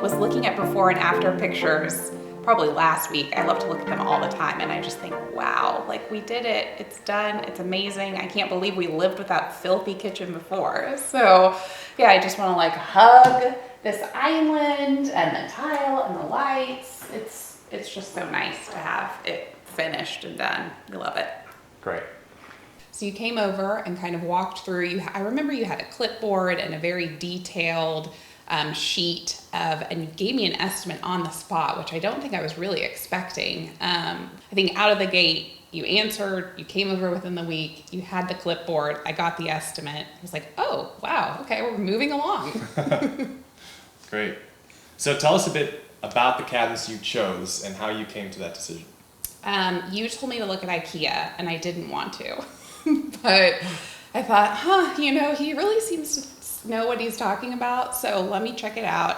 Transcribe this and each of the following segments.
was looking at before and after pictures probably last week. I love to look at them all the time, and I just think, wow, like we did it. It's done. It's amazing. I can't believe we lived with that filthy kitchen before. So yeah, I just want to like hug this island and the tile and the lights. It's just so nice to have it finished and done. We love it. Great. So you came over and kind of walked through. I remember you had a clipboard and a very detailed sheet of, and you gave me an estimate on the spot, which I don't think I was really expecting. I think out of the gate, you answered, you came over within the week, you had the clipboard, I got the estimate. I was like, oh, wow, okay, we're moving along. Great. So tell us a bit about the cabinets you chose and how you came to that decision. You told me to look at IKEA, and I didn't want to. But I thought, he really seems to know what he's talking about, so let me check it out.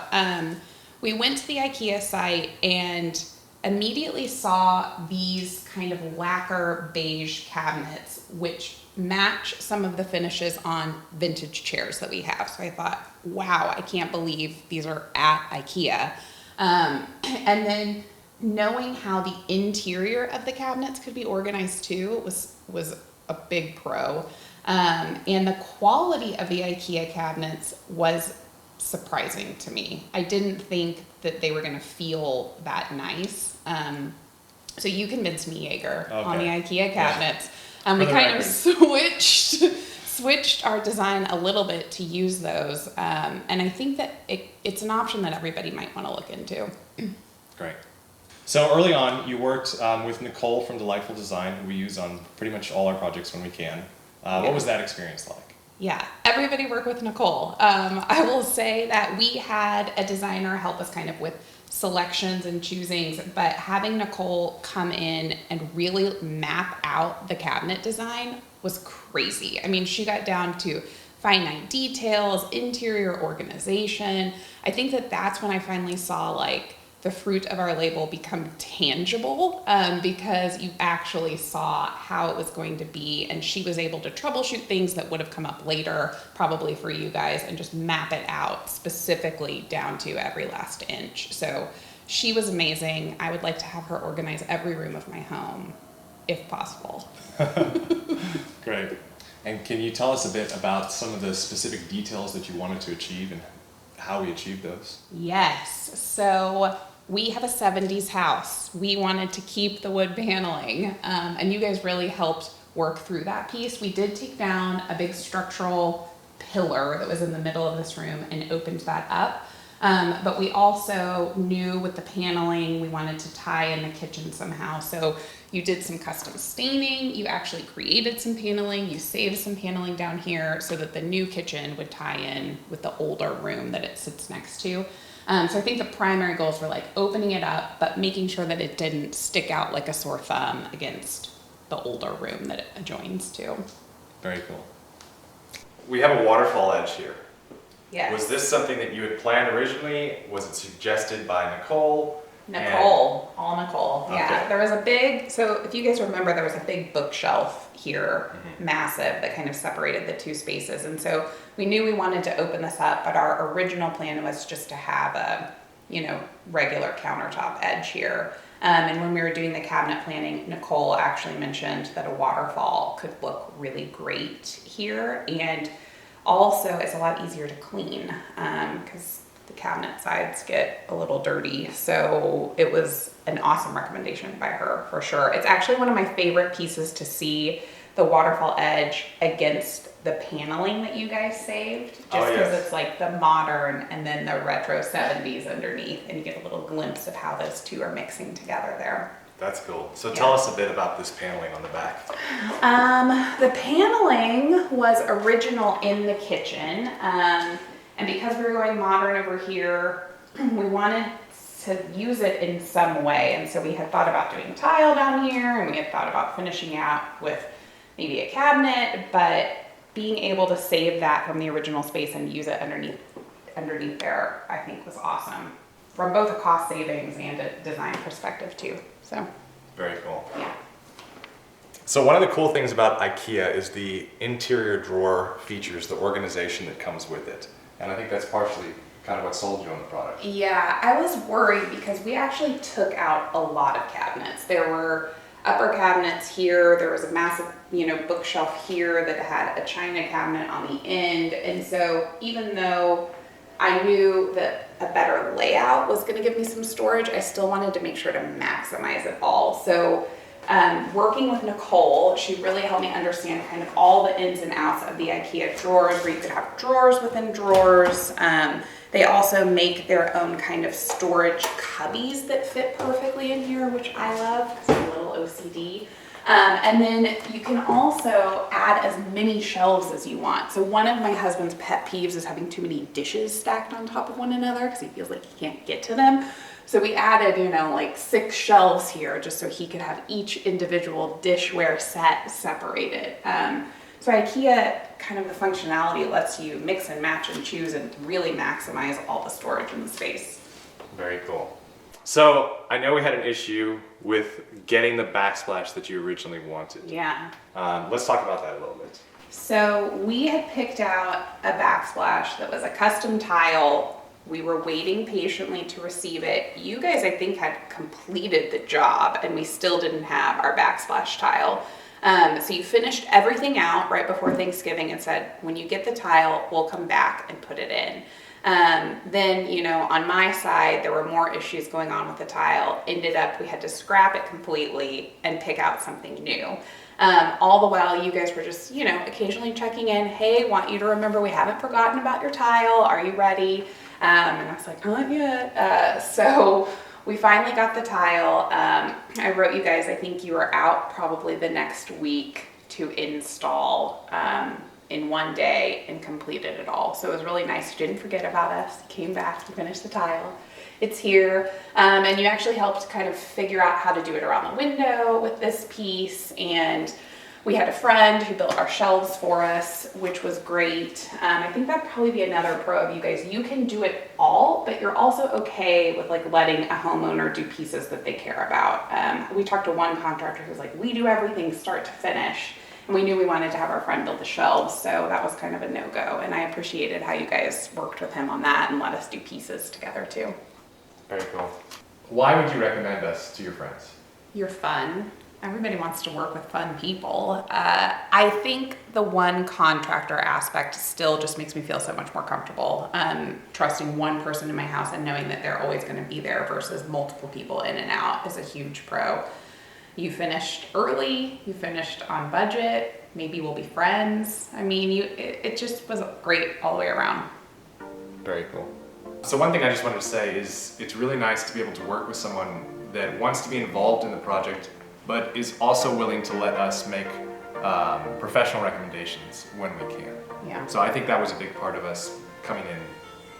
We went to the IKEA site and immediately saw these kind of lacquer beige cabinets, which match some of the finishes on vintage chairs that we have. So I thought, wow, I can't believe these are at IKEA. And then knowing how the interior of the cabinets could be organized too was a big pro. And the quality of the IKEA cabinets was surprising to me. I didn't think that they were going to feel that nice. So you convinced me, Yeager, on the IKEA cabinets. We kind of switched our design a little bit to use those. And I think that it's an option that everybody might want to look into. Great. So early on, you worked with Nicole from Delightful Design, who we use on pretty much all our projects when we can. What was that experience like? Yeah, everybody worked with Nicole. I will say that we had a designer help us kind of with selections and choosings, but having Nicole come in and really map out the cabinet design was crazy. I mean, she got down to finite details, interior organization. I think that that's when I finally saw like the fruit of our label become tangible, because you actually saw how it was going to be, and she was able to troubleshoot things that would have come up later, probably for you guys, and just map it out specifically down to every last inch. So she was amazing. I would like to have her organize every room of my home, if possible. Great. And can you tell us a bit about some of the specific details that you wanted to achieve and how we achieved those? Yes. So we have a 70s house. We wanted to keep the wood paneling, and you guys really helped work through that piece. We did take down a big structural pillar that was in the middle of this room and opened that up. But we also knew with the paneling, we wanted to tie in the kitchen somehow. So you did some custom staining, you actually created some paneling, you saved some paneling down here so that the new kitchen would tie in with the older room that it sits next to. So I think the primary goals were like opening it up, but making sure that it didn't stick out like a sore thumb against the older room that it adjoins to. Very cool. We have a waterfall edge here. Yes. Was this something that you had planned originally? Was it suggested by Nicole? All Nicole. Okay. Yeah, there was a big, so if you guys remember, there was a big bookshelf here, massive, that kind of separated the two spaces. And so we knew we wanted to open this up, but our original plan was just to have a, regular countertop edge here. And when we were doing the cabinet planning, Nicole actually mentioned that a waterfall could look really great here. And also it's a lot easier to clean, because the cabinet sides get a little dirty. So it was an awesome recommendation by her for sure. It's actually one of my favorite pieces to see the waterfall edge against the paneling that you guys saved, just because it's like the modern and then the retro 70s underneath, and you get a little glimpse of how those two are mixing together there. That's cool. So tell us a bit about this paneling on the back. The paneling was original in the kitchen. And because we were going modern over here, we wanted to use it in some way. And so we had thought about doing tile down here, and we had thought about finishing out with maybe a cabinet, but being able to save that from the original space and use it underneath there, I think was awesome. From both a cost savings and a design perspective too. So very cool. Yeah. So one of the cool things about IKEA is the interior drawer features, the organization that comes with it. And I think that's partially kind of what sold you on the product. Yeah, I was worried because we actually took out a lot of cabinets. There were upper cabinets here, there was a massive, bookshelf here that had a china cabinet on the end. And so even though I knew that a better layout was going to give me some storage, I still wanted to make sure to maximize it all. So working with Nicole, she really helped me understand kind of all the ins and outs of the IKEA drawers, where you could have drawers within drawers. They also make their own kind of storage cubbies that fit perfectly in here, which I love because I'm a little OCD. And then you can also add as many shelves as you want. So one of my husband's pet peeves is having too many dishes stacked on top of one another because he feels like he can't get to them. So we added, like 6 shelves here just so he could have each individual dishware set separated. So IKEA, kind of the functionality lets you mix and match and choose and really maximize all the storage in the space. Very cool. So I know we had an issue with getting the backsplash that you originally wanted. Yeah. Let's talk about that a little bit. So we had picked out a backsplash that was a custom tile. We were waiting patiently to receive it. You guys, I think, had completed the job and we still didn't have our backsplash tile. So you finished everything out right before Thanksgiving and said, when you get the tile, we'll come back and put it in. Then, on my side, there were more issues going on with the tile. Ended up, we had to scrap it completely and pick out something new. All the while, you guys were just, occasionally checking in. Hey, want you to remember we haven't forgotten about your tile. Are you ready? And I was like, not yet. So we finally got the tile. I wrote you guys, I think you were out probably the next week to install in one day and completed it all. So it was really nice. You didn't forget about us. You came back to finish the tile. It's here. And you actually helped kind of figure out how to do it around the window with this piece. And we had a friend who built our shelves for us, which was great. I think that'd probably be another pro of you guys. You can do it all, but you're also okay with letting a homeowner do pieces that they care about. We talked to one contractor who's like, we do everything start to finish. And we knew we wanted to have our friend build the shelves, so that was kind of a no-go. And I appreciated how you guys worked with him on that and let us do pieces together too. Very cool. Why would you recommend us to your friends? You're fun. Everybody wants to work with fun people. I think the one contractor aspect still just makes me feel so much more comfortable. Trusting one person in my house and knowing that they're always going to be there versus multiple people in and out is a huge pro. You finished early, you finished on budget, maybe we'll be friends. I mean, it just was great all the way around. Very cool. So one thing I just wanted to say is it's really nice to be able to work with someone that wants to be involved in the project, but is also willing to let us make professional recommendations when we can. Yeah. So I think that was a big part of us coming in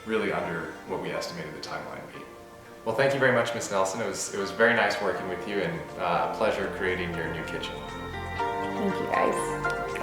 really under what we estimated the timeline would be. Well, thank you very much, Ms. Nelson. It was very nice working with you and a pleasure creating your new kitchen. Thank you guys.